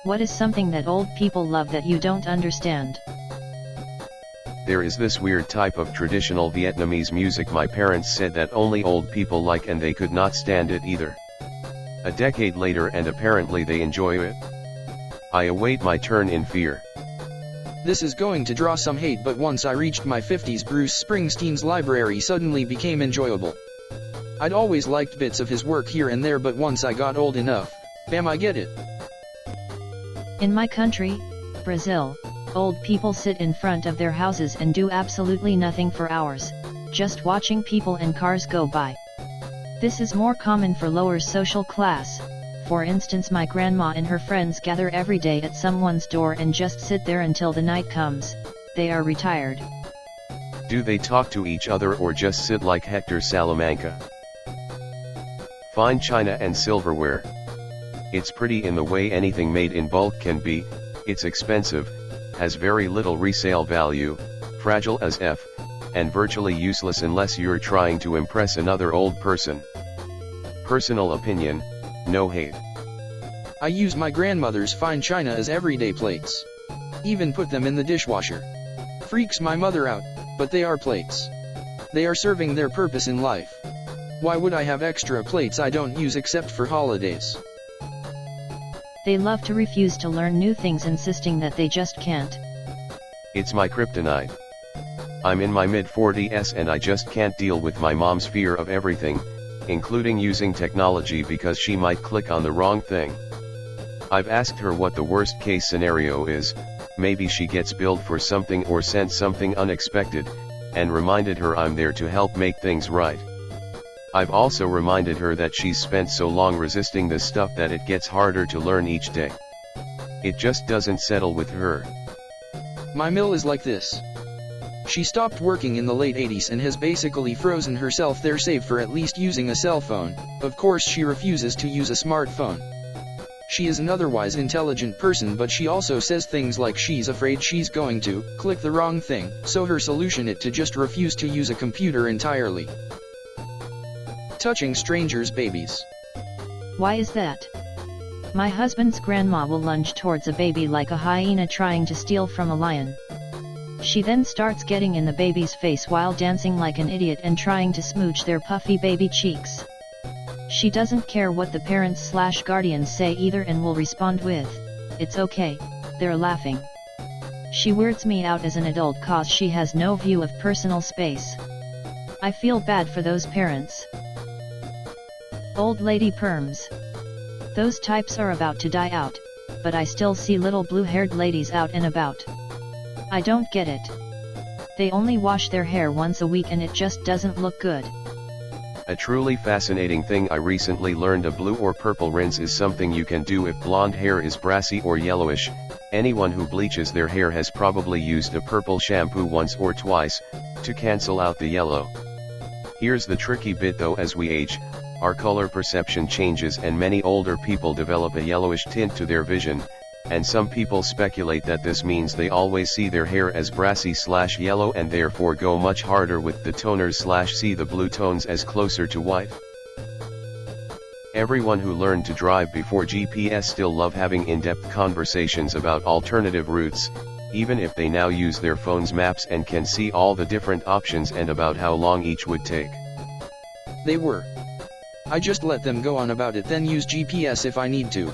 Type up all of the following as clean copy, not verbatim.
What is something that old people love that you don't understand? There is this weird type of traditional Vietnamese music my parents said that only old people like, and they could not stand it either. A decade later, and apparently they enjoy it. I await my turn in fear. This is going to draw some hate, but once I reached my 50s, Bruce Springsteen's library suddenly became enjoyable. I'd always liked bits of his work here and there, but once I got old enough, bam, I get it. In my country, Brazil, old people sit in front of their houses and do absolutely nothing for hours, just watching people and cars go by. This is more common for lower social class. For instance, my grandma and her friends gather every day at someone's door and just sit there until the night comes. They are retired. Do they talk to each other or just sit like Hector Salamanca? Fine china and silverware. It's pretty in the way anything made in bulk can be. It's expensive, has very little resale value, fragile as F, and virtually useless unless you're trying to impress another old person. Personal opinion, no hate. I use my grandmother's fine china as everyday plates. Even put them in the dishwasher. Freaks my mother out, but they are plates. They are serving their purpose in life. Why would I have extra plates I don't use except for holidays? They love to refuse to learn new things, insisting that they just can't. It's my kryptonite. I'm in my mid-40s and I just can't deal with my mom's fear of everything, including using technology, because she might click on the wrong thing. I've asked her what the worst case scenario is, maybe she gets billed for something or sent something unexpected, and reminded her I'm there to help make things right. I've also reminded her that she's spent so long resisting this stuff that it gets harder to learn each day. It just doesn't settle with her. My mill is like this. She stopped working in the late 80s and has basically frozen herself there, save for at least using a cell phone. Of course she refuses to use a smartphone. She is an otherwise intelligent person, but she also says things like she's afraid she's going to click the wrong thing, so her solution is to just refuse to use a computer entirely. Touching strangers' babies. Why is that? My husband's grandma will lunge towards a baby like a hyena trying to steal from a lion. She then starts getting in the baby's face while dancing like an idiot and trying to smooch their puffy baby cheeks. She doesn't care what the parents/guardians say either and will respond with, "It's okay, they're laughing." She weirds me out as an adult cause she has no view of personal space. I feel bad for those parents. Old lady perms. Those types are about to die out, but I still see little blue-haired ladies out and about. I don't get it. They only wash their hair once a week and it just doesn't look good. A truly fascinating thing I recently learned: a blue or purple rinse is something you can do if blonde hair is brassy or yellowish. Anyone who bleaches their hair has probably used a purple shampoo once or twice, to cancel out the yellow. Here's the tricky bit though: as we age, our color perception changes and many older people develop a yellowish tint to their vision, and some people speculate that this means they always see their hair as brassy/yellow and therefore go much harder with the toners/see the blue tones as closer to white. Everyone who learned to drive before GPS still love having in-depth conversations about alternative routes, even if they now use their phone's maps and can see all the different options and about how long each would take. They were. I just let them go on about it, then use GPS if I need to.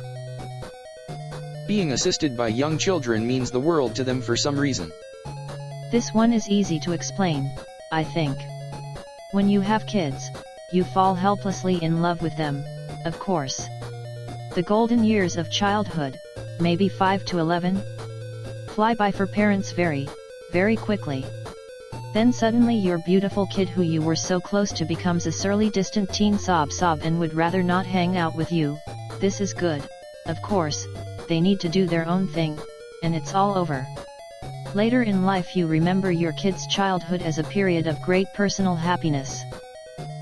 Being assisted by young children means the world to them for some reason. This one is easy to explain, I think. When you have kids, you fall helplessly in love with them, of course. The golden years of childhood, maybe 5 to 11, fly by for parents very, very quickly. Then suddenly your beautiful kid who you were so close to becomes a surly distant teen sob and would rather not hang out with you. This is good. Of course, they need to do their own thing, and it's all over. Later in life you remember your kid's childhood as a period of great personal happiness.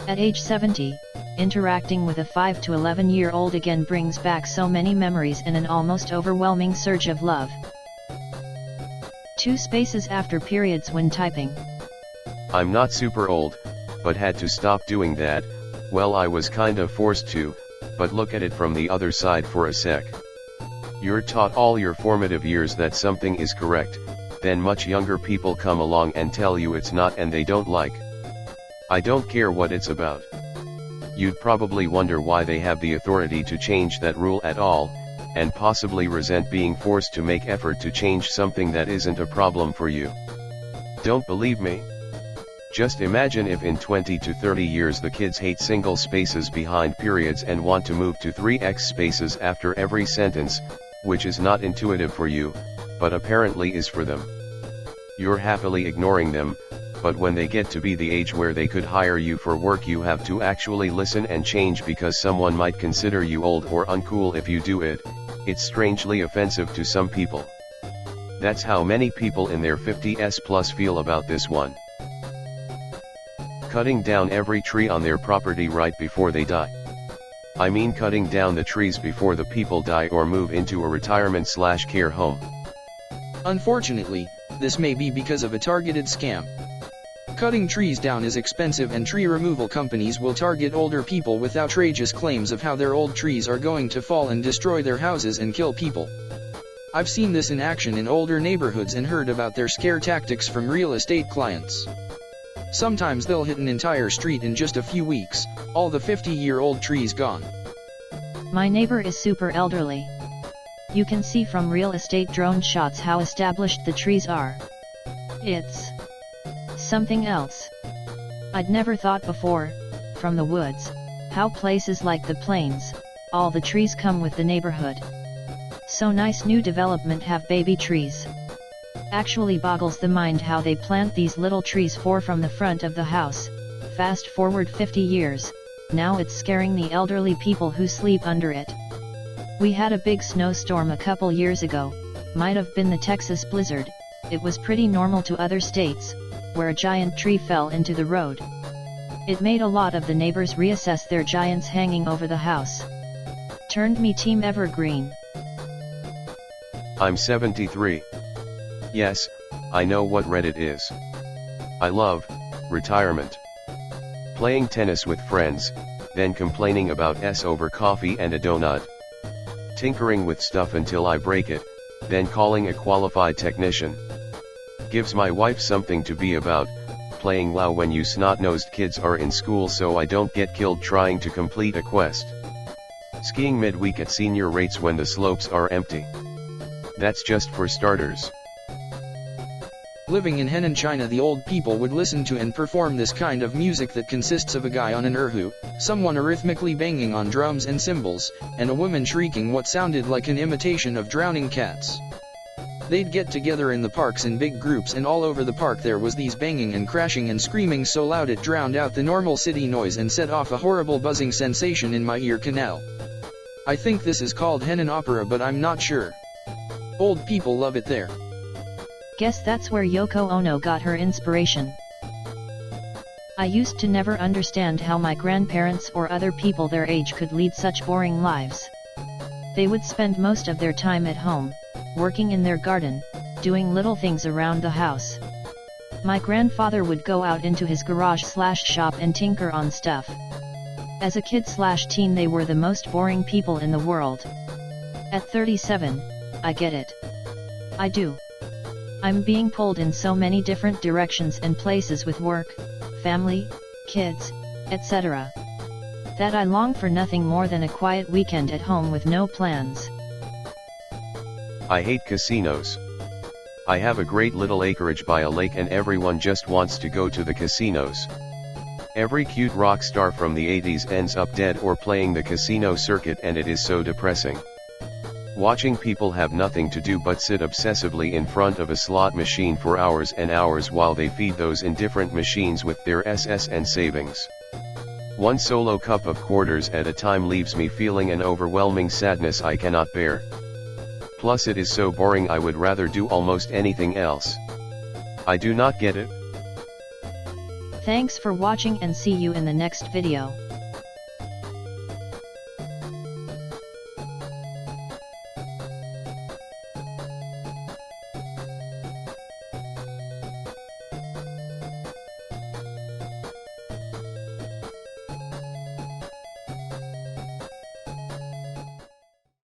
At age 70, interacting with a 5 to 11-year-old again brings back so many memories and an almost overwhelming surge of love. 2 spaces after periods when typing. I'm not super old, but had to stop doing that. Well, I was kinda forced to, but look at it from the other side for a sec. You're taught all your formative years that something is correct, then much younger people come along and tell you it's not and they don't like. I don't care what it's about. You'd probably wonder why they have the authority to change that rule at all, and possibly resent being forced to make effort to change something that isn't a problem for you. Don't believe me? Just imagine if in 20 to 30 years the kids hate single spaces behind periods and want to move to 3x spaces after every sentence, which is not intuitive for you, but apparently is for them. You're happily ignoring them, but when they get to be the age where they could hire you for work, you have to actually listen and change because someone might consider you old or uncool if you do it. It's strangely offensive to some people. That's how many people in their 50s plus feel about this one. Cutting down every tree on their property right before they die. I mean cutting down the trees before the people die or move into a retirement/care home. Unfortunately, this may be because of a targeted scam. Cutting trees down is expensive and tree removal companies will target older people with outrageous claims of how their old trees are going to fall and destroy their houses and kill people. I've seen this in action in older neighborhoods and heard about their scare tactics from real estate clients. Sometimes they'll hit an entire street in just a few weeks, all the 50-year-old trees gone. My neighbor is super elderly. You can see from real estate drone shots how established the trees are. It's something else. I'd never thought before, from the woods, how places like the plains, all the trees come with the neighborhood. So nice new development have baby trees. Actually boggles the mind how they plant these little trees from the front of the house. Fast forward 50 years, now it's scaring the elderly people who sleep under it. We had a big snowstorm a couple years ago, might have been the Texas blizzard. It was pretty normal to other states, where a giant tree fell into the road. It made a lot of the neighbors reassess their giants hanging over the house. Turned me team evergreen. I'm 73. Yes, I know what Reddit is. I love retirement. Playing tennis with friends, then complaining about over coffee and a donut. Tinkering with stuff until I break it, then calling a qualified technician. Gives my wife something to be about, playing WoW when you snot-nosed kids are in school so I don't get killed trying to complete a quest. Skiing midweek at senior rates when the slopes are empty. That's just for starters. Living in Henan, China, the old people would listen to and perform this kind of music that consists of a guy on an erhu, someone rhythmically banging on drums and cymbals, and a woman shrieking what sounded like an imitation of drowning cats. They'd get together in the parks in big groups, and all over the park there was these banging and crashing and screaming so loud it drowned out the normal city noise and set off a horrible buzzing sensation in my ear canal. I think this is called Henan opera, but I'm not sure. Old people love it there. Guess that's where Yoko Ono got her inspiration. I used to never understand how my grandparents or other people their age could lead such boring lives. They would spend most of their time at home, working in their garden, doing little things around the house. My grandfather would go out into his garage/shop and tinker on stuff. As a kid/teen they were the most boring people in the world. At 37, I get it. I do. I'm being pulled in so many different directions and places with work, family, kids, etc. that I long for nothing more than a quiet weekend at home with no plans. I hate casinos. I have a great little acreage by a lake and everyone just wants to go to the casinos. Every cute rock star from the 80s ends up dead or playing the casino circuit, and it is so depressing. Watching people have nothing to do but sit obsessively in front of a slot machine for hours and hours while they feed those indifferent machines with their SS and savings. One solo cup of quarters at a time leaves me feeling an overwhelming sadness I cannot bear. Plus it is so boring I would rather do almost anything else. I do not get it. Thanks for watching and see you in the next video.